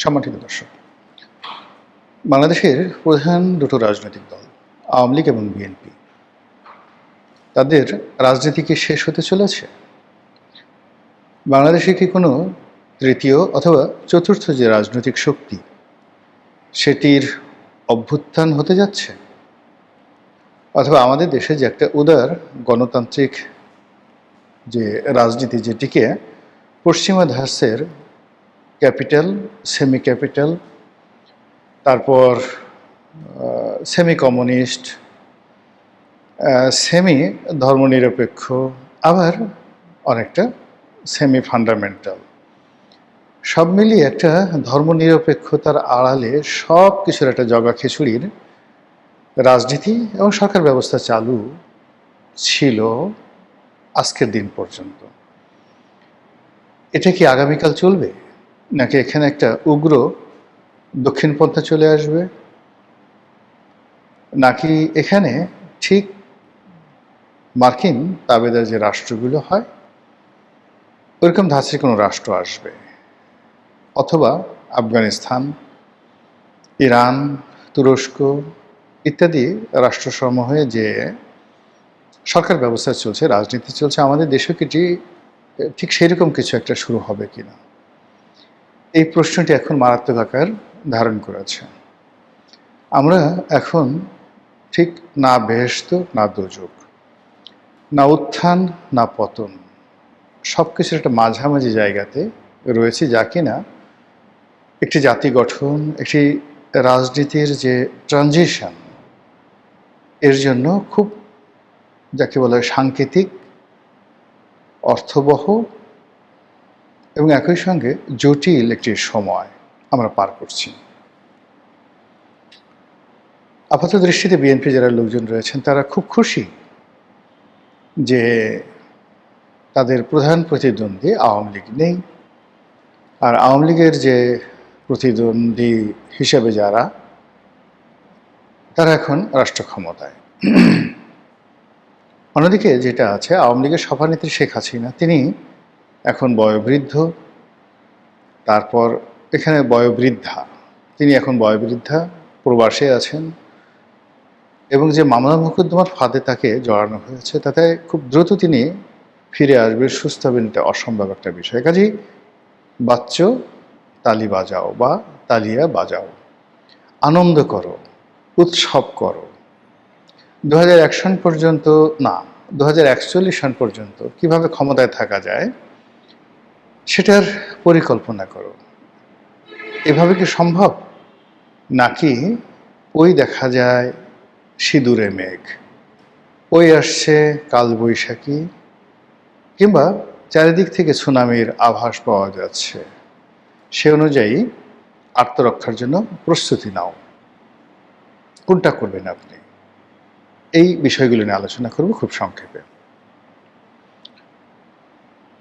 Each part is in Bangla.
সম্মানিত দর্শক, বাংলাদেশের প্রধান দুটো রাজনৈতিক দল আওয়ামী লীগ এবং বিএনপি, তাদের রাজনীতি কি শেষ হতে চলেছে? বাংলাদেশে কি কোনো তৃতীয় অথবা চতুর্থ যে রাজনৈতিক শক্তি সেটির অভ্যুত্থান হতে যাচ্ছে? অথবা আমাদের দেশে যে একটা উদার গণতান্ত্রিক যে রাজনীতি, যেটিকে পশ্চিমা ধাঁচের ক্যাপিটাল, সেমি ক্যাপিটাল, তারপর সেমি কমিউনিস্ট, সেমি ধর্মনিরপেক্ষ, আবার অনেকটা সেমি ফান্ডামেন্টাল, সব মিলিয়ে একটা ধর্মনিরপেক্ষতার আড়ালে সব কিছুর একটা জগা খিচুড়ির রাজনীতি এবং সরকার ব্যবস্থা চালু ছিল আজকের দিন পর্যন্ত। এটা কি আগামীকাল চলবে, নাকি এখানে একটা উগ্র দক্ষিণপন্থা চলে আসবে, নাকি এখানে ঠিক মার্কিন তাবেদার যে রাষ্ট্রগুলো হয় ওইরকম ধাঁচের কোনো রাষ্ট্র আসবে, অথবা আফগানিস্তান, ইরান, তুরস্ক ইত্যাদি রাষ্ট্রসমূহে যে সরকার ব্যবস্থা চলছে, রাজনীতি চলছে, আমাদের দেশেও কি ঠিক সেরকম কিছু একটা শুরু হবে কিনা, এই প্রশ্নটি এখন মারাত্মক আকার ধারণ করেছে। আমরা এখন ঠিক না বেহেশত না দোজক, না উত্থান না পতন, সব কিছুর একটা মাঝামাঝি জায়গাতে রয়েছে, যা কিনা একটি জাতি গঠন, একটি রাজনীতির যে ট্রানজিশন, এর জন্য খুব যাকে বলা হয় সাংকেতিক, অর্থবহ এবং একই সঙ্গে জটিল একটি সময় আমরা পার করছি। আপাত দৃষ্টিতে বিএনপি যারা লোকজন রয়েছেন তারা খুব খুশি যে তাদের প্রধান প্রতিদ্বন্দ্বী আওয়ামী লীগ নেই, আর আওয়ামী লীগের যে প্রতিদ্বন্দ্বী হিসেবে যারা, তারা এখন রাষ্ট্র ক্ষমতায়। অন্যদিকে যেটা আছে, আওয়ামী লীগের সভানেত্রী শেখ হাসিনা, তিনি এখন বয়োবৃদ্ধ, তারপর এখানে বয়োবৃদ্ধা, তিনি এখন বয়োবৃদ্ধা, প্রবাসে আছেন, এবং যে মামলা মোকদ্দমার ফাঁদে তাকে জড়ানো হয়েছে তাতে খুব দ্রুত তিনি ফিরে আসবে, সুস্থ হবেন, এটা অসম্ভব একটা বিষয়। কাজেই বাচ্চ তালি বাজাও বা তালিয়া বাজাও, আনন্দ করো, উৎসব করো। 2001 সন পর্যন্ত না, 2041 সন পর্যন্ত কিভাবে ক্ষমতায় থাকা যায় সেটার পরিকল্পনা করো। এভাবে কি সম্ভব, নাকি ওই দেখা যায় সিঁদুরে মেঘ, ওই আসছে কালবৈশাখী, কিংবা চারিদিক থেকে সুনামির আভাস পাওয়া যাচ্ছে, সে অনুযায়ী আত্মরক্ষার জন্য প্রস্তুতি নাও? কোনটা করবেন আপনি? এই বিষয়গুলো নিয়ে আলোচনা করব খুব সংক্ষেপে।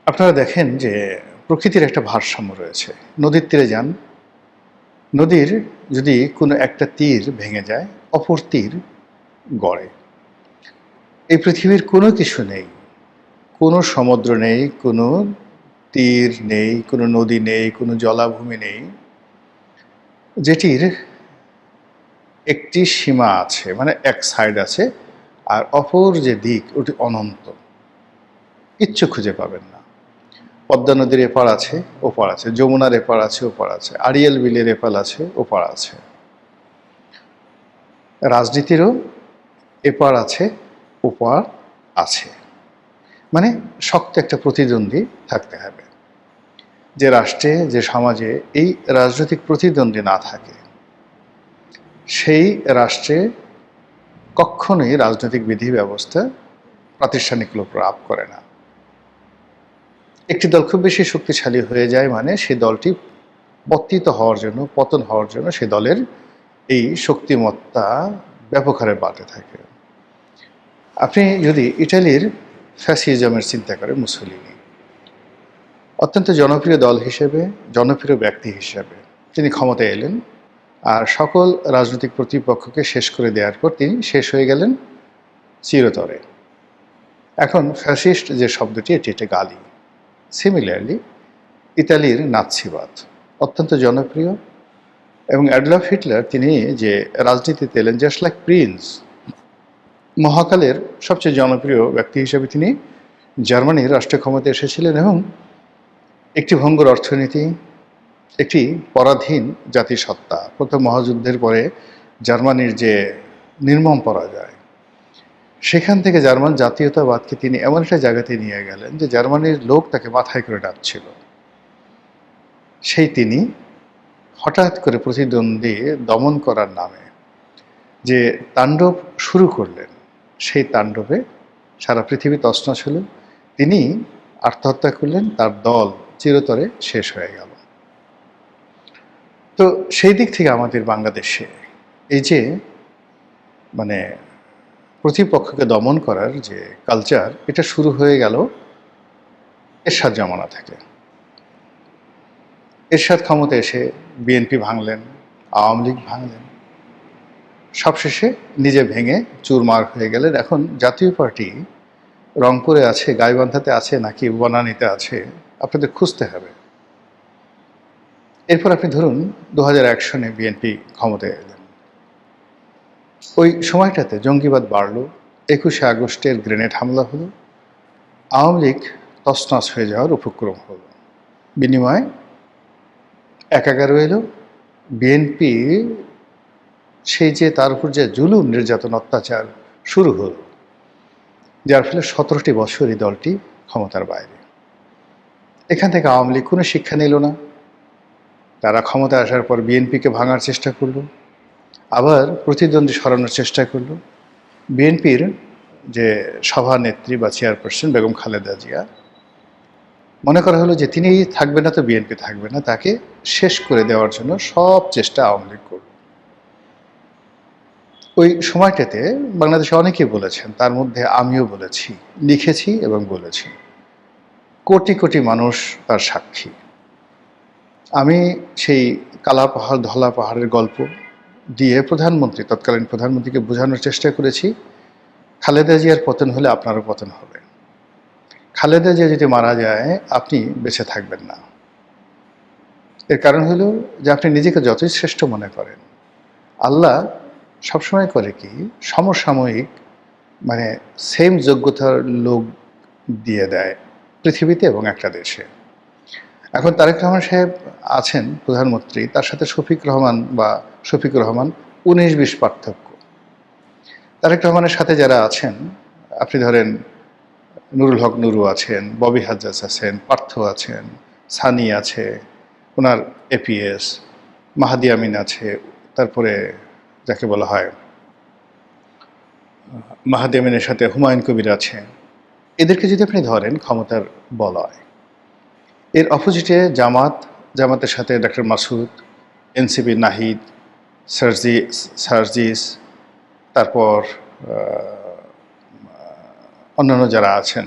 আপনারা দেখেন যে প্রকৃতির একটা ভারসাম্য রয়েছে। নদীর তীরে যান, নদীর যদি কোনো একটা তীর ভেঙে যায় অপর তীর গড়ে। এই পৃথিবীর কোনো কিছু নেই, কোনো সমুদ্র নেই, কোনো তীর নেই, কোনো নদী নেই, কোনো জলাভূমি নেই যেটির একটি সীমা আছে, মানে এক সাইড আছে, আর অপর যে দিক ওটি অনন্ত, কিচ্ছু খুঁজে পাবেন না। পদ্মা নদীর এপার আছে ওপার আছে, যমুনার এপার আছে ওপার আছে, আড়িয়াল বিলের এপার আছে ওপার আছে। রাজনীতিরও এপার আছে ওপার আছে, মানে শক্ত একটা প্রতিদ্বন্দ্বী থাকতে হবে। যে রাষ্ট্রে, যে সমাজে এই রাজনৈতিক প্রতিদ্বন্দ্বী না থাকে, সেই রাষ্ট্রে কখনোই রাজনৈতিক বিধি ব্যবস্থা প্রাতিষ্ঠানিক লোক লাভ করে না। একটি দল খুব বেশি শক্তিশালী হয়ে যায় মানে সেই দলটি পতিত হওয়ার জন্য, পতন হওয়ার জন্য সেই দলের এই শক্তিমত্তা ব্যাপক হারে বাড়তে থাকে। আপনি যদি ইটালির ফ্যাসিজমের চিন্তা করেন, মুসোলিনি অত্যন্ত জনপ্রিয় দল হিসেবে, জনপ্রিয় ব্যক্তি হিসেবে তিনি ক্ষমতায় এলেন, আর সকল রাজনৈতিক প্রতিপক্ষকে শেষ করে দেওয়ার পর তিনি শেষ হয়ে গেলেন চিরতরে। এখন ফ্যাসিস্ট যে শব্দটি, এটি একটা গালি। সিমিলারলি ইতালির নাৎসিবাদ, অত্যন্ত জনপ্রিয়। এবং অ্যাডলফ হিটলার তিনি যে রাজনীতিতে এলেন জাস্ট লাইক প্রিন্স, মহাকালের সবচেয়ে জনপ্রিয় ব্যক্তি হিসেবে তিনি জার্মানির রাষ্ট্রীয় ক্ষমতায় এসেছিলেন এবং একটি ভঙ্গুর অর্থনীতি, একটি পরাধীন জাতিসত্তা, প্রথম মহাযুদ্ধের পরে জার্মানির যে নির্মম পরাজয়, সেখান থেকে জার্মান জাতীয়তাবাদকে তিনি এমন একটা জায়গাতে নিয়ে গেলেন যে জার্মানির লোক তাকে মাথায় করে ডাকছিল। সেই তিনি হঠাৎ করে প্রতিদ্বন্দ্বী দমন করার নামে যে তাণ্ডব শুরু করলেন, সেই তাণ্ডবে সারা পৃথিবী তছনছ ছিল। তিনি আত্মহত্যা করলেন, তার দল চিরতরে শেষ হয়ে গেল। তো সেই দিক থেকে আমাদের বাংলাদেশে এই যে মানে প্রতিপক্ষকে দমন করার যে কালচার, এটা শুরু হয়ে গেল এরশাদ জামানা থেকে। এরশাদ ক্ষমতা এসে বিএনপি ভাঙলেন, আওয়ামী লীগ ভাঙলেন, সবশেষে নিজে ভেঙে চুরমার হয়ে গেলেন। এখন জাতীয় পার্টি রংপুরে আছে, গাইবান্ধাতে আছে, নাকি বনানীতে আছে, আপনাদের খুঁজতে হবে। এরপর আপনি ধরুন 2001 সনে বিএনপি ক্ষমতায় এলেন। ওই সময়টাতে জঙ্গিবাদ বাড়ল, 21শে আগস্টের গ্রেনেড হামলা হলো, আওয়ামী লীগ তছনছ হয়ে যাওয়ার উপক্রম হলো। বিনিময়ে একাগার এলো বিএনপি, সেই যে তার উপর যে জুলুম নির্যাতন অত্যাচার শুরু হলো, যার ফলে 17টি বছর এই দলটি ক্ষমতার বাইরে। এখান থেকে আওয়ামী লীগ কোনো শিক্ষা নিল না। তারা ক্ষমতায় আসার পর বিএনপিকে ভাঙার চেষ্টা করলো, আবার প্রতিদ্বন্দ্বী সরানোর চেষ্টা করলো। বিএনপির যে সভানেত্রী বা চেয়ারপারসন বেগম খালেদা জিয়া, মনে করা হলো যে তিনি থাকবে না তো বিএনপি থাকবে না, তাকে শেষ করে দেওয়ার জন্য সব চেষ্টা আওয়ামী লীগ করল। ওই সময়টাতে বাংলাদেশে অনেকেই বলেছেন, তার মধ্যে আমিও বলেছি, লিখেছি এবং বলেছি। কোটি কোটি মানুষ তার সাক্ষী। আমি সেই কালা পাহাড় ধলা পাহাড়ের গল্প দিয়ে তৎকালীন প্রধানমন্ত্রীকে বোঝানোর চেষ্টা করেছি, খালেদা জিয়ার পতন হলে আপনারও পতন হবে। খালেদা জিয়া যদি মারা যায় আপনি বেঁচে থাকবেন না। এর কারণ হলো যে আপনি নিজেকে যতই শ্রেষ্ঠ মনে করেন, আল্লাহ সবসময় করে কি সমসাময়িক সেম যোগ্যতার লোক দিয়ে দেয় পৃথিবীতে এবং একটা দেশে। এখন তারেক রহমান সাহেব আছেন প্রধানমন্ত্রী, তার সাথে শফিকুর রহমান 19-20 পার্থক্য। তারেক রহমানের সাথে যারা আছেন, আপনি ধরেন নুরুল হক নুরু আছেন, ববি হাজ্জাজ আছেন, পার্থ আছেন, সানি আছে, ওনার এপিএস, মাহাদি আমিন আছে, তারপরে যাকে বলা হয় মাহাদি আমিনের সাথে হুমায়ুন কবির আছে। এদেরকে যদি আপনি ধরেন ক্ষমতার বলয়, এর অপোজিটে জামাতের সাথে ডক্টর মাসুদ, এনসিপি নাহিদ, সার্জিস, তারপর অন্যান্য যারা আছেন,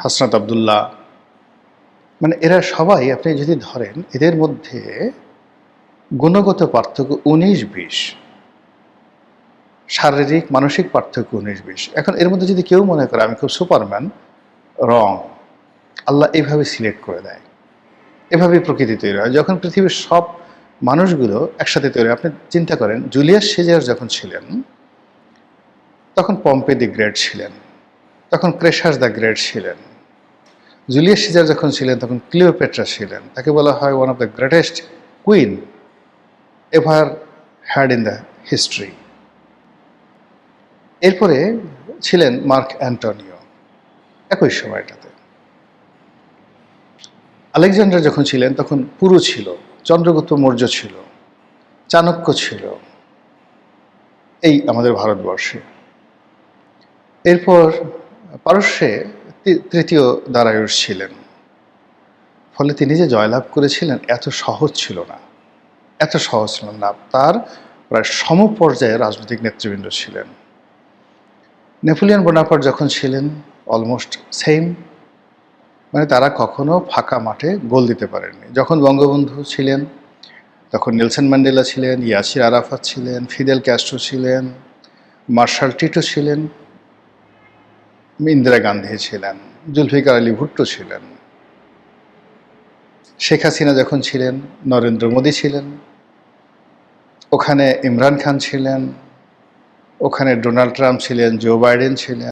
হাসনাত আবদুল্লাহ, এরা সবাই আপনি যদি ধরেন, এদের মধ্যে গুণগত পার্থক্য 19-20, শারীরিক মানসিক পার্থক্য 19-20। এখন এর মধ্যে যদি কেউ মনে করে আমি খুব সুপারম্যান, রং। আল্লাহ এইভাবে সিলেক্ট করে দেয়, এভাবেই প্রকৃতি তৈরি হয়। যখন পৃথিবীর সব মানুষগুলো একসাথে তৈরি হয়, আপনি চিন্তা করেন জুলিয়াস সিজার যখন ছিলেন তখন পম্পে দি গ্রেট ছিলেন, তখন ক্রেশাস দ্য গ্রেট ছিলেন। জুলিয়াস সিজার যখন ছিলেন তখন ক্লিওপেট্রা ছিলেন, তাকে বলা হয় one of the greatest queen ever had in the history. এরপরে ছিলেন মার্ক অ্যান্টনিও একই সময়টাতে। আলেকজান্ডার যখন ছিলেন তখন পুরু ছিল, চন্দ্রগুপ্ত মৌর্য ছিল, চাণক্য ছিল এই আমাদের ভারতবর্ষে। এরপর পারস্যে তৃতীয় দারায়ুস ছিলেন। ফলে তিনি যে জয়লাভ করেছিলেন এত সহজ ছিল না। তার প্রায় সমপর্যায়ে রাজনৈতিক নেতৃবৃন্দ ছিলেন। নেপোলিয়ন বোনাপার্ট যখন ছিলেন অলমোস্ট সেম, তারা কখনো ফাঁকা মাঠে গোল দিতে পারেননি। যখন বঙ্গবন্ধু ছিলেন তখন নেলসন ম্যান্ডেলা ছিলেন, ইয়াসির আরাফাত ছিলেন, ফিদেল ক্যাস্ট্রো ছিলেন, মার্শাল টিটো ছিলেন, ইন্দিরা গান্ধী ছিলেন, জুলফিকার আলী ভুট্টো ছিলেন। শেখ হাসিনা যখন ছিলেন, নরেন্দ্র মোদী ছিলেন, ওখানে ইমরান খান ছিলেন, ওখানে ডোনাল্ড ট্রাম্প ছিলেন, জো বাইডেন ছিলেন।